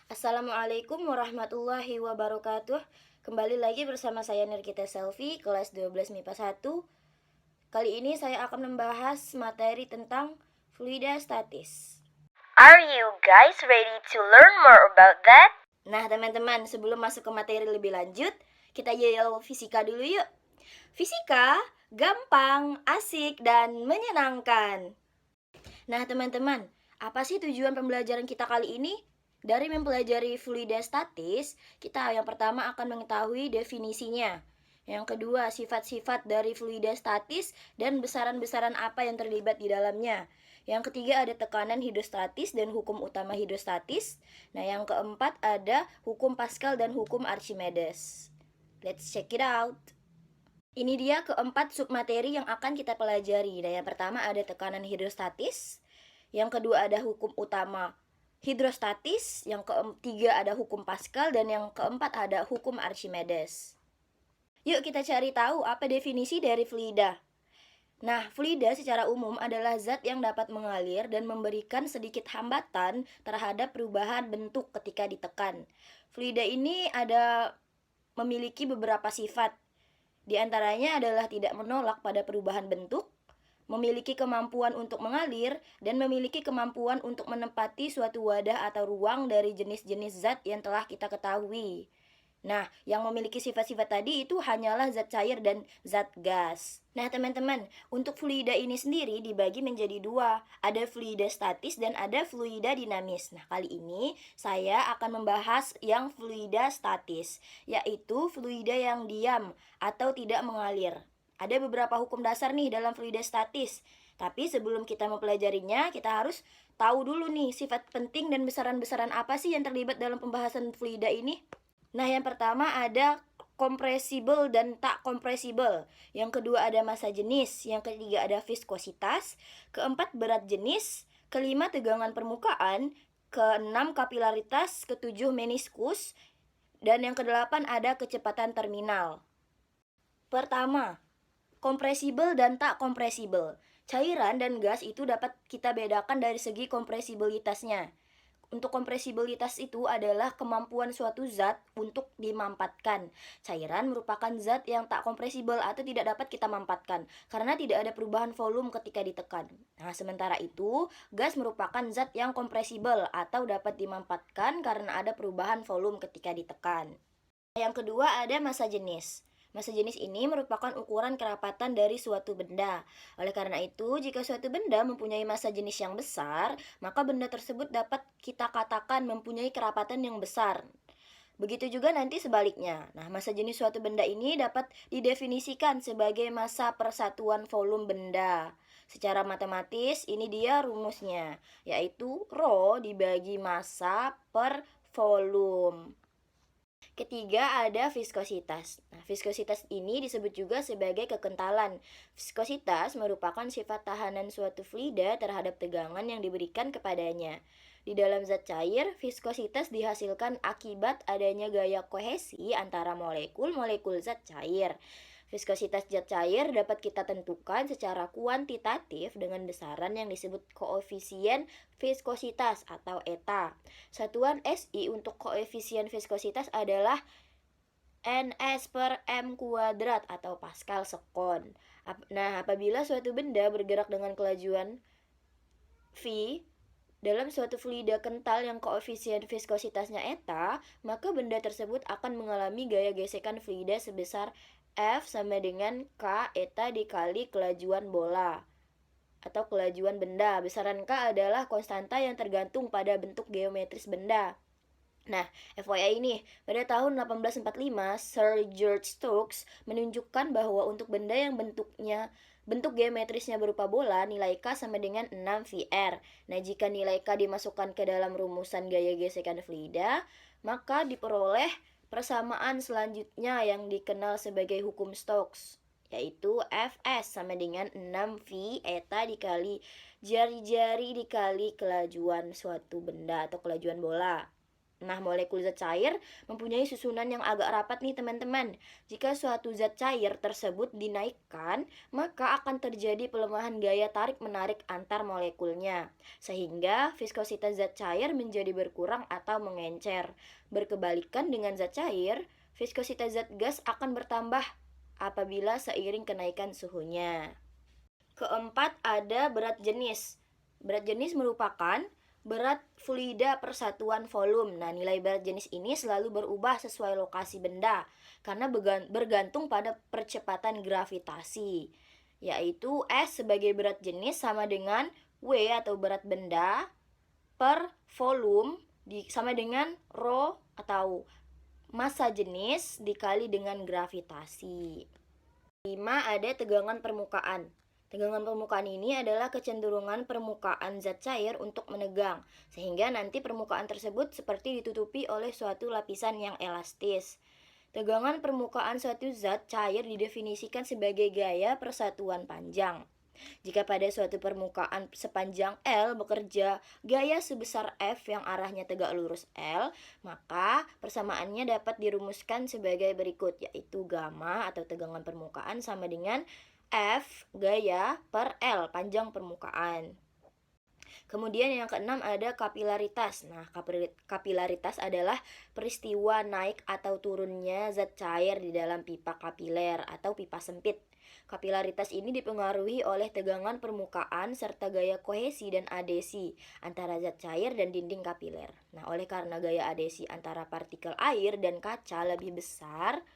Assalamualaikum warahmatullahi wabarakatuh. Kembali lagi bersama saya Nirkita Selvi, kelas 12 MIPA 1. Kali ini saya akan membahas materi tentang fluida statis. Are you guys ready to learn more about that? Nah teman-teman, sebelum masuk ke materi lebih lanjut, kita yel fisika dulu yuk. Fisika gampang, asik, dan menyenangkan. Nah teman-teman, apa sih tujuan pembelajaran kita kali ini? Dari mempelajari fluida statis, kita yang pertama akan mengetahui definisinya. Yang kedua, sifat-sifat dari fluida statis dan besaran-besaran apa yang terlibat di dalamnya. Yang ketiga ada tekanan hidrostatis dan hukum utama hidrostatis. Nah, yang keempat ada hukum Pascal dan hukum Archimedes. Let's check it out. Ini dia keempat submateri yang akan kita pelajari. Nah, yang pertama ada tekanan hidrostatis. Yang kedua ada hukum utama hidrostatis. Yang ketiga ada hukum Pascal. Dan yang keempat ada hukum Archimedes. Yuk kita cari tahu apa definisi dari fluida. Nah, fluida secara umum adalah zat yang dapat mengalir dan memberikan sedikit hambatan terhadap perubahan bentuk ketika ditekan. Fluida ini memiliki beberapa sifat. Di antaranya adalah tidak menolak pada perubahan bentuk, memiliki kemampuan untuk mengalir, dan memiliki kemampuan untuk menempati suatu wadah atau ruang dari jenis-jenis zat yang telah kita ketahui. Nah, yang memiliki sifat-sifat tadi itu hanyalah zat cair dan zat gas. Nah, teman-teman, untuk fluida ini sendiri dibagi menjadi dua. Ada fluida statis dan ada fluida dinamis. Nah, kali ini saya akan membahas yang fluida statis, yaitu fluida yang diam atau tidak mengalir. Ada beberapa hukum dasar nih dalam fluida statis. Tapi sebelum kita mempelajarinya, kita harus tahu dulu nih sifat penting dan besaran-besaran apa sih yang terlibat dalam pembahasan fluida ini. Nah, yang pertama ada kompresibel dan tak kompresibel. Yang kedua ada massa jenis. Yang ketiga ada viskositas. Keempat berat jenis. Kelima tegangan permukaan. Keenam kapilaritas. Ketujuh meniskus. Dan yang kedelapan ada kecepatan terminal. Pertama, kompresibel dan tak kompresibel. Cairan dan gas itu dapat kita bedakan dari segi kompresibilitasnya. Untuk kompresibilitas itu adalah kemampuan suatu zat untuk dimampatkan. Cairan merupakan zat yang tak kompresibel atau tidak dapat kita mampatkan karena tidak ada perubahan volume ketika ditekan. Nah, sementara itu, gas merupakan zat yang kompresibel atau dapat dimampatkan karena ada perubahan volume ketika ditekan. Yang kedua ada massa jenis. Massa jenis ini merupakan ukuran kerapatan dari suatu benda. Oleh karena itu, jika suatu benda mempunyai massa jenis yang besar, maka benda tersebut dapat kita katakan mempunyai kerapatan yang besar. Begitu juga nanti sebaliknya. Nah, massa jenis suatu benda ini dapat didefinisikan sebagai massa persatuan volume benda. Secara matematis, ini dia rumusnya, yaitu Rho dibagi massa per volume. Ketiga ada viskositas. Nah, viskositas ini disebut juga sebagai kekentalan. Viskositas merupakan sifat tahanan suatu fluida terhadap tegangan yang diberikan kepadanya. Di dalam zat cair, viskositas dihasilkan akibat adanya gaya kohesi antara molekul-molekul zat cair. Viskositas zat cair dapat kita tentukan secara kuantitatif dengan besaran yang disebut koefisien viskositas atau eta. Satuan SI untuk koefisien viskositas adalah Ns per M kuadrat atau Pascal sekon. Nah, apabila suatu benda bergerak dengan kelajuan V dalam suatu fluida kental yang koefisien viskositasnya eta, maka benda tersebut akan mengalami gaya gesekan fluida sebesar F sama dengan K eta dikali kelajuan bola atau kelajuan benda. Besaran K adalah konstanta yang tergantung pada bentuk geometris benda. Nah, FYI ini, pada tahun 1845, Sir George Stokes menunjukkan bahwa untuk benda yang bentuk geometrisnya berupa bola, nilai K sama dengan 6 VR. Nah, jika nilai K dimasukkan ke dalam rumusan gaya gesekan fluida, maka diperoleh persamaan selanjutnya yang dikenal sebagai hukum Stokes, yaitu Fs sama dengan 6V eta dikali jari-jari dikali kelajuan suatu benda atau kelajuan bola. Nah, molekul zat cair mempunyai susunan yang agak rapat nih teman-teman. Jika suatu zat cair tersebut dinaikkan, maka akan terjadi pelemahan gaya tarik-menarik antar molekulnya, sehingga viskositas zat cair menjadi berkurang atau mengencer. Berkebalikan dengan zat cair, viskositas zat gas akan bertambah apabila seiring kenaikan suhunya. Keempat, ada berat jenis. Berat jenis merupakan berat fluida per satuan volume. Nah, nilai berat jenis ini selalu berubah sesuai lokasi benda karena bergantung pada percepatan gravitasi, yaitu S sebagai berat jenis sama dengan W atau berat benda per volume sama dengan rho atau massa jenis dikali dengan gravitasi. 5. Ada tegangan permukaan. Tegangan permukaan ini adalah kecenderungan permukaan zat cair untuk menegang, sehingga nanti permukaan tersebut seperti ditutupi oleh suatu lapisan yang elastis. Tegangan permukaan suatu zat cair didefinisikan sebagai gaya persatuan panjang. Jika pada suatu permukaan sepanjang L bekerja gaya sebesar F yang arahnya tegak lurus L, maka persamaannya dapat dirumuskan sebagai berikut, yaitu gamma atau tegangan permukaan sama dengan F gaya per L panjang permukaan. Kemudian yang keenam ada kapilaritas. Nah, kapilaritas adalah peristiwa naik atau turunnya zat cair di dalam pipa kapiler atau pipa sempit. Kapilaritas ini dipengaruhi oleh tegangan permukaan serta gaya kohesi dan adesi antara zat cair dan dinding kapiler. Nah, oleh karena gaya adesi antara partikel air dan kaca lebih besar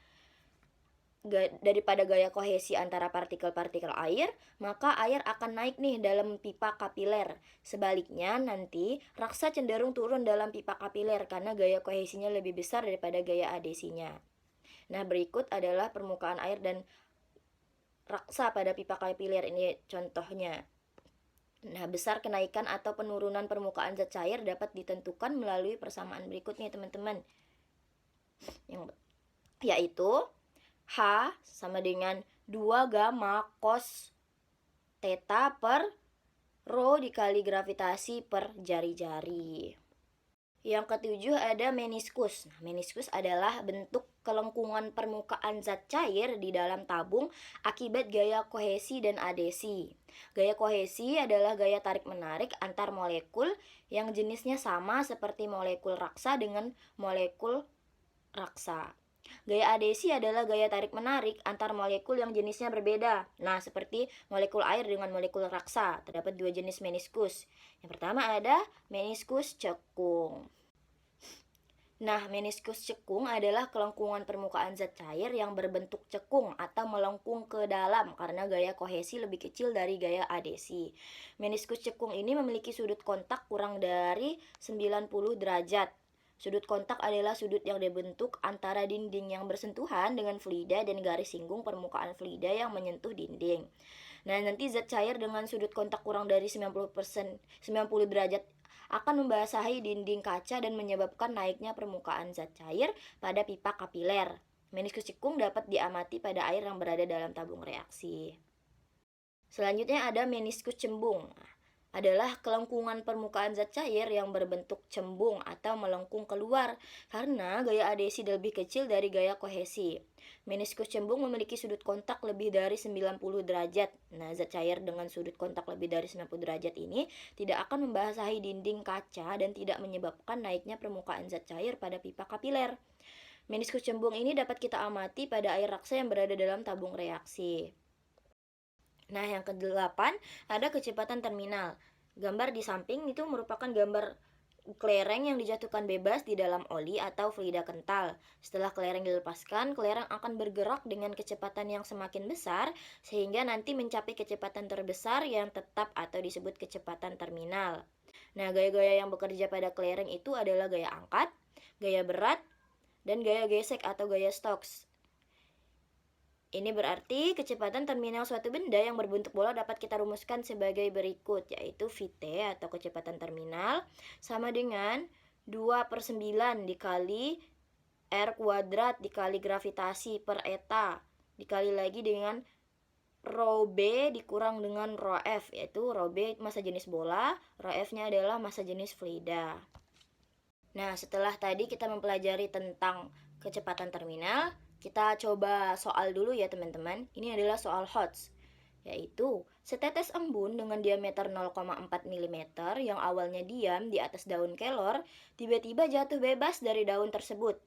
daripada gaya kohesi antara partikel-partikel air, maka air akan naik nih dalam pipa kapiler. Sebaliknya nanti raksa cenderung turun dalam pipa kapiler karena gaya kohesinya lebih besar daripada gaya adesinya. Nah, berikut adalah permukaan air dan raksa pada pipa kapiler, ini contohnya. Nah, besar kenaikan atau penurunan permukaan zat cair dapat ditentukan melalui persamaan berikut nih teman-teman, yaitu H sama dengan 2 gamma cos theta per rho dikali gravitasi per jari-jari. Yang ketujuh ada meniskus. Nah, meniskus adalah bentuk kelengkungan permukaan zat cair di dalam tabung akibat gaya kohesi dan adesi. Gaya kohesi adalah gaya tarik-menarik antar molekul yang jenisnya sama seperti molekul raksa dengan molekul raksa. Gaya adesi adalah gaya tarik-menarik antar molekul yang jenisnya berbeda. Nah, seperti molekul air dengan molekul raksa, terdapat 2 jenis meniskus. Yang pertama ada meniskus cekung. Nah, meniskus cekung adalah kelengkungan permukaan zat cair yang berbentuk cekung atau melengkung ke dalam karena gaya kohesi lebih kecil dari gaya adesi. Meniskus cekung ini memiliki sudut kontak kurang dari 90 derajat. Sudut kontak adalah sudut yang dibentuk antara dinding yang bersentuhan dengan fluida dan garis singgung permukaan fluida yang menyentuh dinding. Nah, nanti zat cair dengan sudut kontak kurang dari 90 derajat akan membasahi dinding kaca dan menyebabkan naiknya permukaan zat cair pada pipa kapiler. Meniskus cekung dapat diamati pada air yang berada dalam tabung reaksi. Selanjutnya ada meniskus cembung. Adalah kelengkungan permukaan zat cair yang berbentuk cembung atau melengkung keluar karena gaya adesi lebih kecil dari gaya kohesi. Meniskus cembung memiliki sudut kontak lebih dari 90 derajat. Nah, zat cair dengan sudut kontak lebih dari 90 derajat ini tidak akan membasahi dinding kaca dan tidak menyebabkan naiknya permukaan zat cair pada pipa kapiler. Meniskus cembung ini dapat kita amati pada air raksa yang berada dalam tabung reaksi. Nah, yang ke-8 ada kecepatan terminal. Gambar di samping itu merupakan gambar kelereng yang dijatuhkan bebas di dalam oli atau fluida kental. Setelah kelereng dilepaskan, kelereng akan bergerak dengan kecepatan yang semakin besar sehingga nanti mencapai kecepatan terbesar yang tetap atau disebut kecepatan terminal. Nah, gaya-gaya yang bekerja pada kelereng itu adalah gaya angkat, gaya berat, dan gaya gesek atau gaya Stokes. Ini berarti kecepatan terminal suatu benda yang berbentuk bola dapat kita rumuskan sebagai berikut, yaitu Vt atau kecepatan terminal sama dengan 2/9 dikali R kuadrat dikali gravitasi per eta dikali lagi dengan rho B dikurang dengan rho F, yaitu rho B massa jenis bola, rho F nya adalah massa jenis fluida. Nah, setelah tadi kita mempelajari tentang kecepatan terminal, kita coba soal dulu ya teman-teman. Ini adalah soal HOTS, yaitu setetes embun dengan diameter 0,4 mm yang awalnya diam di atas daun kelor, tiba-tiba jatuh bebas dari daun tersebut.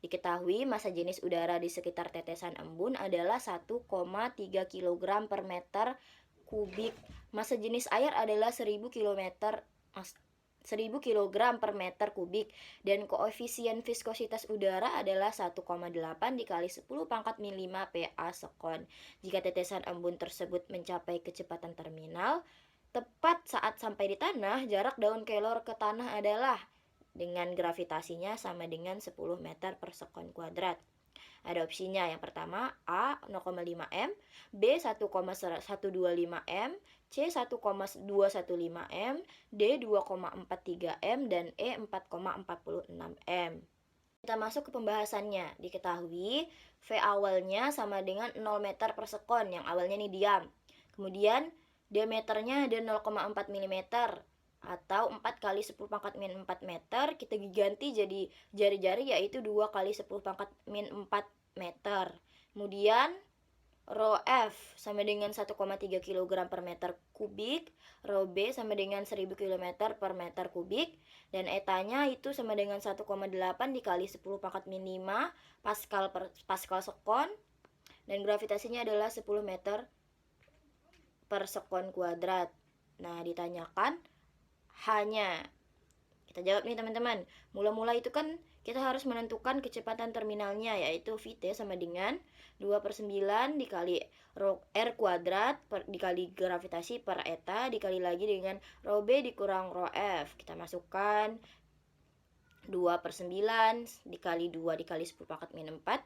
Diketahui massa jenis udara di sekitar tetesan embun adalah 1,3 kg per meter kubik. Massa jenis air adalah 1000 km 1000 kg per meter kubik dan koefisien viskositas udara adalah 1,8 dikali 10 pangkat 5 PA sekon. Jika tetesan embun tersebut mencapai kecepatan terminal, tepat saat sampai di tanah, jarak daun kelor ke tanah adalah dengan gravitasinya sama dengan 10 meter per sekon kuadrat. Ada opsinya, yang pertama A 0,5 M, B 1,125 M, C 1,215 M, D 2,43 M, dan E 4,46 M. Kita masuk ke pembahasannya. Diketahui V awalnya sama dengan 0 meter per sekon, yang awalnya ini diam. Kemudian diameternya ada 0,4 mm atau 4 kali 10 pangkat min 4 meter. Kita ganti jadi jari-jari, yaitu 2 kali 10 pangkat min 4 meter. Kemudian rho F sama dengan 1,3 kg per meter kubik, rho B sama dengan 1000 km per meter kubik, dan etanya itu sama dengan 1,8 dikali 10 pangkat min 5 Pascal sekon, dan gravitasinya adalah 10 meter per sekon kuadrat. Nah, ditanyakan hanya, kita jawab nih teman-teman. Mula-mula itu kan kita harus menentukan kecepatan terminalnya, yaitu Vt sama dengan 2/9 dikali R kuadrat dikali gravitasi per eta dikali lagi dengan rho B dikurang rho F. Kita masukkan 2/9 dikali 2 dikali 10 pangkat min 4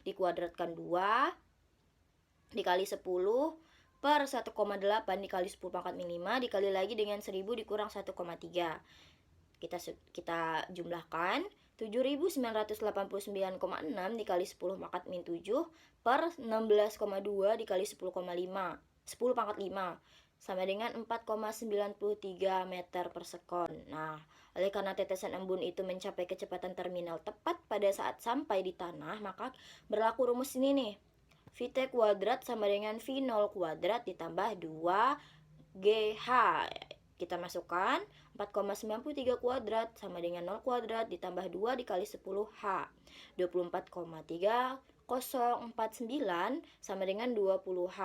dikuadratkan 2 dikali 10 per 1,8 dikali 10 pangkat min 5 dikali lagi dengan 1000 dikurang 1,3. Kita jumlahkan 7989,6 dikali 10 pangkat min 7 per 16,2 dikali 10 pangkat 5 sama dengan 4,93 meter per sekon. Nah, oleh karena tetesan embun itu mencapai kecepatan terminal tepat pada saat sampai di tanah, maka berlaku rumus ini nih. Vt kuadrat sama dengan V0 kuadrat ditambah 2GH. Kita masukkan 4,93 kuadrat sama dengan 0 kuadrat ditambah 2 dikali 10H. 24,3049 sama dengan 20H.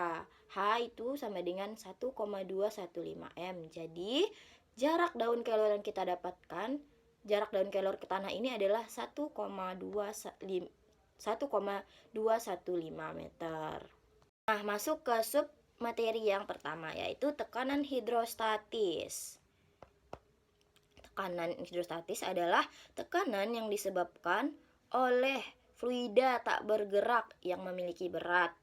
H itu sama dengan 1,215 M. Jadi, jarak daun kelor yang kita dapatkan, jarak daun kelor ke tanah ini adalah 1,215 meter. Nah, masuk ke sub materi yang pertama, yaitu tekanan hidrostatis. Tekanan hidrostatis adalah tekanan yang disebabkan oleh fluida tak bergerak yang memiliki berat.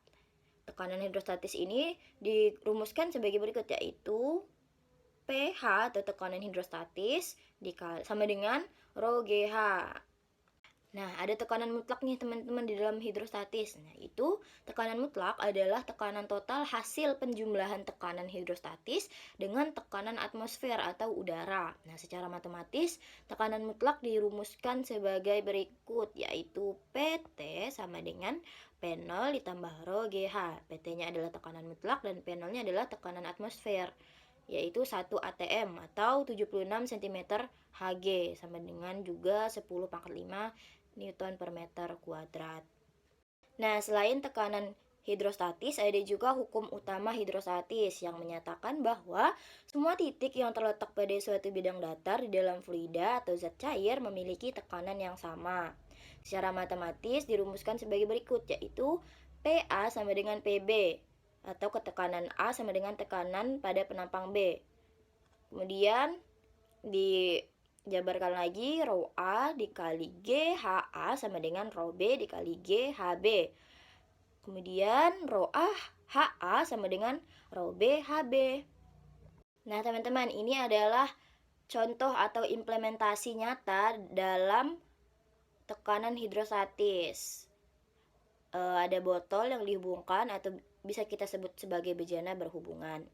Tekanan hidrostatis ini dirumuskan sebagai berikut, yaitu pH atau tekanan hidrostatis sama dengan rho GH. Nah, ada tekanan mutlak nih teman-teman di dalam hidrostatis. Nah, itu tekanan mutlak adalah tekanan total hasil penjumlahan tekanan hidrostatis dengan tekanan atmosfer atau udara. Nah, secara matematis, tekanan mutlak dirumuskan sebagai berikut, yaitu PT sama dengan P0 ditambah rho GH. PT-nya adalah tekanan mutlak dan P0-nya adalah tekanan atmosfer, yaitu 1 atm atau 76 cm Hg sama dengan juga 10 pangkat 5 Newton per meter kuadrat. Nah, selain tekanan hidrostatis, ada juga hukum utama hidrostatis yang menyatakan bahwa semua titik yang terletak pada suatu bidang datar di dalam fluida atau zat cair memiliki tekanan yang sama. Secara matematis dirumuskan sebagai berikut, yaitu PA sama dengan PB atau ketekanan A sama dengan tekanan pada penampang B. Kemudian dijabarkan lagi, rho A dikali G HA sama dengan rho B dikali G HB. Kemudian rho A HA sama dengan rho B HB. Nah, teman-teman, ini adalah contoh atau implementasi nyata dalam tekanan hidrostatis. Ada botol yang dihubungkan atau bisa kita sebut sebagai bejana berhubungan.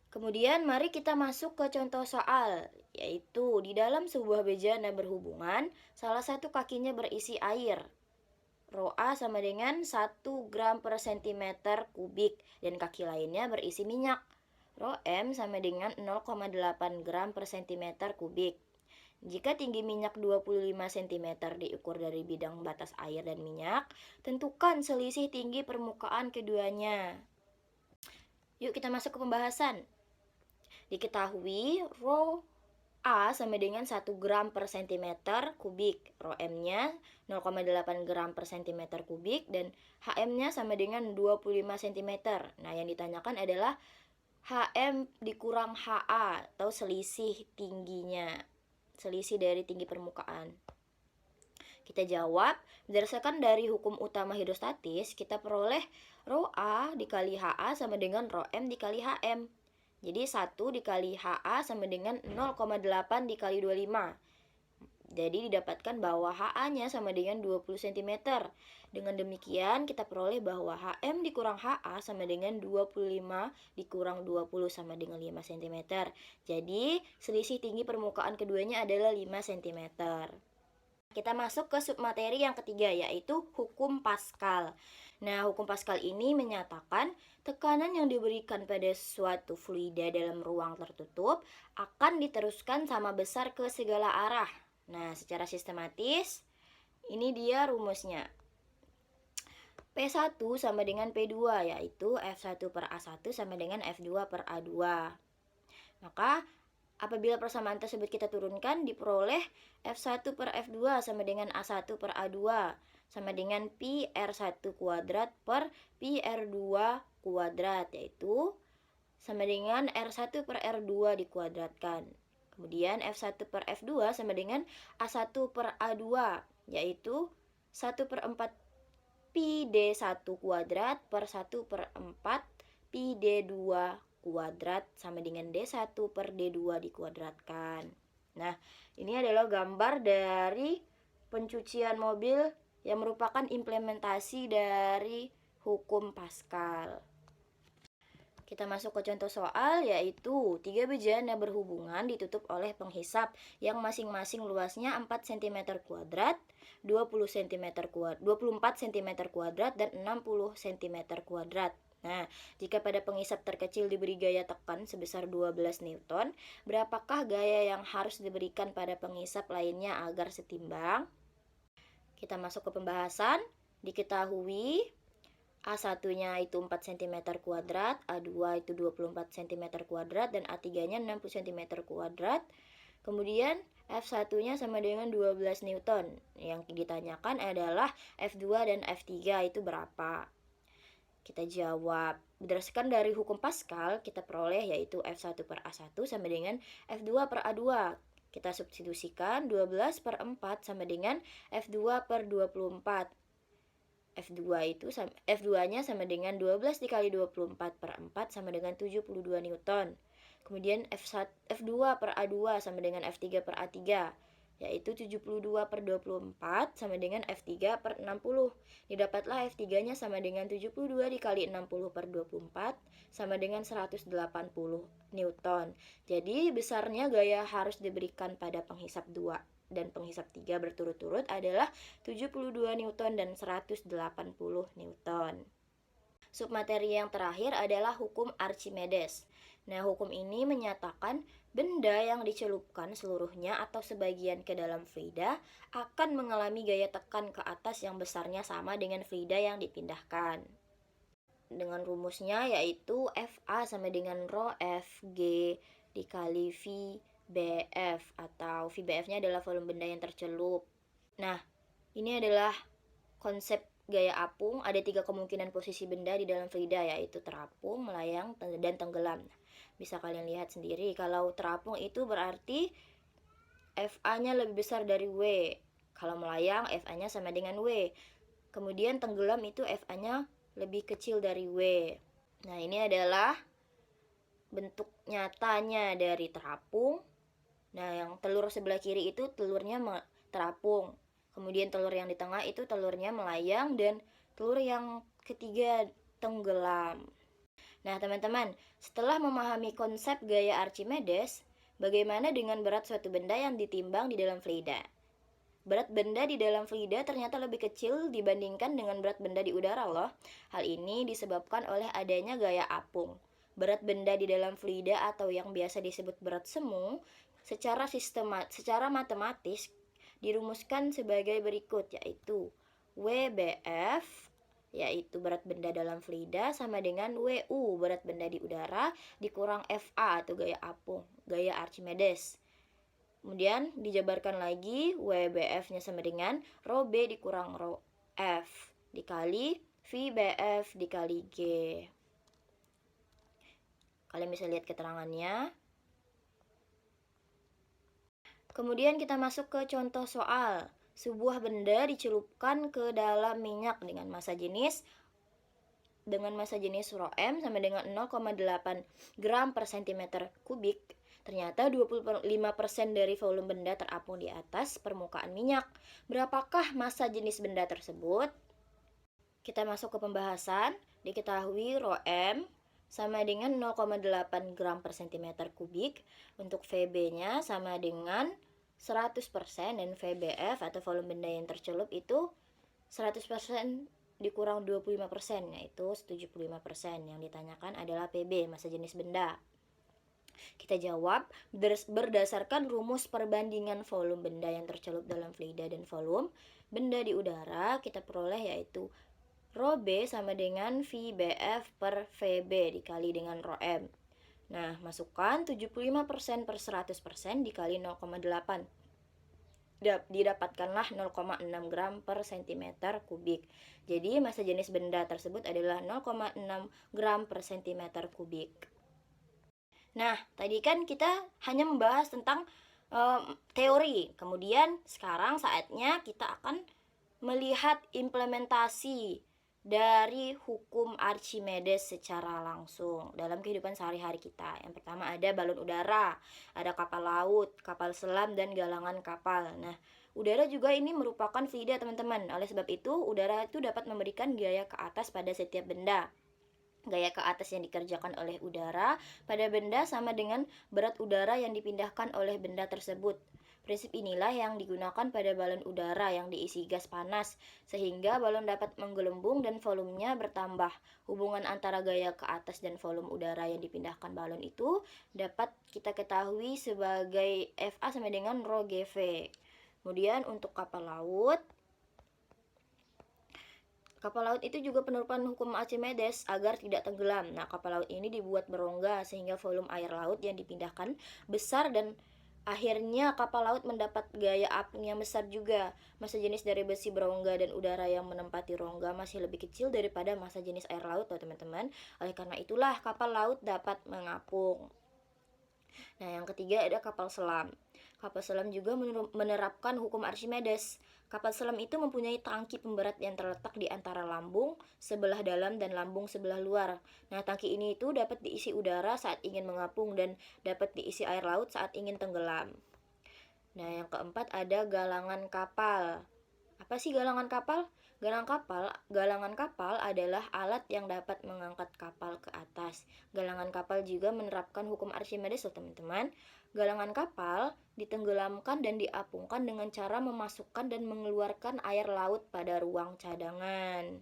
Kemudian mari kita masuk ke contoh soal, yaitu di dalam sebuah bejana berhubungan, salah satu kakinya berisi air. Rho A sama dengan 1 gram per sentimeter kubik dan kaki lainnya berisi minyak. Rho M sama dengan 0,8 gram per sentimeter kubik. Jika tinggi minyak 25 cm diukur dari bidang batas air dan minyak, tentukan selisih tinggi permukaan keduanya. Yuk kita masuk ke pembahasan. Diketahui Rho A sama dengan 1 gram per sentimeter kubik, Rho M-nya 0,8 gram per sentimeter kubik, dan HM-nya sama dengan 25 cm. Nah, yang ditanyakan adalah HM dikurang HA atau selisih tingginya, selisih dari tinggi permukaan. Kita jawab, berdasarkan dari hukum utama hidrostatis, kita peroleh Rho A dikali HA sama dengan Rho M dikali HM. Jadi 1 dikali HA sama dengan 0,8 dikali 25. Jadi didapatkan bahwa HA-nya sama dengan 20 cm. Dengan demikian kita peroleh bahwa HM dikurang HA sama dengan 25 dikurang 20 sama dengan 5 cm. Jadi selisih tinggi permukaan keduanya adalah 5 cm. Kita masuk ke submateri yang ketiga, yaitu hukum Pascal. Nah, hukum Pascal ini menyatakan tekanan yang diberikan pada suatu fluida dalam ruang tertutup akan diteruskan sama besar ke segala arah. Nah, secara sistematis, ini dia rumusnya. P1 sama dengan P2, yaitu F1 per A1 sama dengan F2 per A2. Maka, apabila persamaan tersebut kita turunkan, diperoleh F1 per F2 sama dengan A1 per A2 sama dengan Pi R1 kuadrat per Pi R2 kuadrat, yaitu sama dengan R1 per R2 dikuadratkan. Kemudian F1 per F2 sama dengan A1 per A2, yaitu 1 per 4 Pi D1 kuadrat per 1 per 4 Pi D2 kuadrat sama dengan D1 per D2 dikuadratkan. Nah, ini adalah gambar dari pencucian mobil yang merupakan implementasi dari hukum Pascal. Kita masuk ke contoh soal, yaitu 3 bejana berhubungan ditutup oleh penghisap yang masing-masing luasnya 4 cm kuadrat, 20 cm kuadrat, 24 cm kuadrat, dan 60 cm kuadrat. Nah, jika pada penghisap terkecil diberi gaya tekan sebesar 12 Newton, berapakah gaya yang harus diberikan pada penghisap lainnya agar setimbang? Kita masuk ke pembahasan. Diketahui A1-nya itu 4 cm kuadrat, A2 itu 24 cm kuadrat, dan A3-nya 60 cm kuadrat. Kemudian F1-nya sama dengan 12 Newton. Yang ditanyakan adalah F2 dan F3 itu berapa? Kita jawab, berdasarkan dari hukum Pascal, kita peroleh yaitu F1 per A1 sama dengan F2 per A2. Kita substitusikan 12 per 4 sama dengan F2 per 24. F2-nya sama dengan 12 dikali 24 per 4 sama dengan 72 Newton. Kemudian F2 per A2 sama dengan F3 per A3, yaitu 72 per 24 sama dengan F3 per 60. Didapatlah F3-nya sama dengan 72 dikali 60 per 24 sama dengan 180 Newton. Jadi besarnya gaya harus diberikan pada penghisap 2 dan penghisap 3 berturut-turut adalah 72 Newton dan 180 Newton. Submateri yang terakhir adalah hukum Archimedes. Nah, hukum ini menyatakan benda yang dicelupkan seluruhnya atau sebagian ke dalam fluida akan mengalami gaya tekan ke atas yang besarnya sama dengan fluida yang dipindahkan. Dengan rumusnya yaitu FA sama dengan Rho FG dikali VBF, atau VBF-nya adalah volume benda yang tercelup. Nah, ini adalah konsep gaya apung. Ada 3 kemungkinan posisi benda di dalam fluida, yaitu terapung, melayang, dan tenggelam. Bisa kalian lihat sendiri, kalau terapung itu berarti FA-nya lebih besar dari W. Kalau melayang, FA-nya sama dengan W. Kemudian tenggelam itu FA-nya lebih kecil dari W. Nah, ini adalah bentuk nyatanya dari terapung. Nah, yang telur sebelah kiri itu telurnya terapung. Kemudian telur yang di tengah itu telurnya melayang, dan telur yang ketiga tenggelam. Nah, teman-teman, setelah memahami konsep gaya Archimedes, bagaimana dengan berat suatu benda yang ditimbang di dalam fluida? Berat benda di dalam fluida ternyata lebih kecil dibandingkan dengan berat benda di udara loh. Hal ini disebabkan oleh adanya gaya apung. Berat benda di dalam fluida atau yang biasa disebut berat semu secara matematis dirumuskan sebagai berikut, yaitu WBF, yaitu berat benda dalam fluida, sama dengan WU, berat benda di udara, dikurang FA atau gaya apung, gaya Archimedes. Kemudian dijabarkan lagi, WBF-nya sama dengan rho B dikurang rho F dikali VBF dikali G. Kalian bisa lihat keterangannya. Kemudian kita masuk ke contoh soal. Sebuah benda dicelupkan ke dalam minyak dengan massa jenis rho M sama dengan 0,8 gram per cm kubik. Ternyata 25% dari volume benda terapung di atas permukaan minyak. Berapakah massa jenis benda tersebut? Kita masuk ke pembahasan. Diketahui rho M sama dengan 0,8 gram per cm kubik. Untuk VB-nya sama dengan 100% dan VBF atau volume benda yang tercelup itu 100% dikurang 25%, yaitu 75%. Yang ditanyakan adalah PB, massa jenis benda. Kita jawab berdasarkan rumus perbandingan volume benda yang tercelup dalam fluida dan volume benda di udara, kita peroleh yaitu rho B sama dengan VBF per VB dikali dengan rho M. Nah, masukkan 75% per 100% dikali 0,8. Didapatkanlah 0,6 gram per cm kubik. Jadi, massa jenis benda tersebut adalah 0,6 gram per cm kubik. Nah, tadi kan kita hanya membahas tentang teori. Kemudian sekarang saatnya kita akan melihat implementasi dari hukum Archimedes secara langsung dalam kehidupan sehari-hari kita. Yang pertama ada balon udara, ada kapal laut, kapal selam, dan galangan kapal. Nah, udara juga ini merupakan fluida, teman-teman. Oleh sebab itu, udara itu dapat memberikan gaya ke atas pada setiap benda. Gaya ke atas yang dikerjakan oleh udara pada benda sama dengan berat udara yang dipindahkan oleh benda tersebut. Prinsip inilah yang digunakan pada balon udara yang diisi gas panas, sehingga balon dapat menggelembung dan volumenya bertambah. Hubungan antara gaya ke atas dan volume udara yang dipindahkan balon itu dapat kita ketahui sebagai FA sama dengan rho GV. Kemudian untuk kapal laut itu juga penerapan hukum Archimedes agar tidak tenggelam. Nah, kapal laut ini dibuat berongga sehingga volume air laut yang dipindahkan besar dan akhirnya kapal laut mendapat gaya apung yang besar juga. Massa jenis dari besi berongga dan udara yang menempati rongga masih lebih kecil daripada massa jenis air laut, teman-teman. Oleh karena itulah kapal laut dapat mengapung. Nah, yang ketiga ada kapal selam. Kapal selam juga menerapkan hukum Archimedes. Kapal selam itu mempunyai tangki pemberat yang terletak di antara lambung sebelah dalam dan lambung sebelah luar. Nah, tangki ini itu dapat diisi udara saat ingin mengapung dan dapat diisi air laut saat ingin tenggelam. Nah, yang keempat ada galangan kapal. Apa sih galangan kapal? Galangan kapal adalah alat yang dapat mengangkat kapal ke atas. Galangan kapal juga menerapkan hukum Archimedes, teman-teman. Galangan kapal ditenggelamkan dan diapungkan dengan cara memasukkan dan mengeluarkan air laut pada ruang cadangan.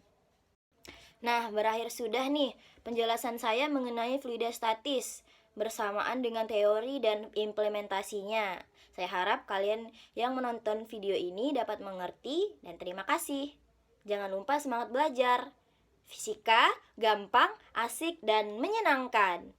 Nah, berakhir sudah nih penjelasan saya mengenai fluida statis bersamaan dengan teori dan implementasinya. Saya harap kalian yang menonton video ini dapat mengerti dan terima kasih. Jangan lupa semangat belajar. Fisika gampang, asik, dan menyenangkan.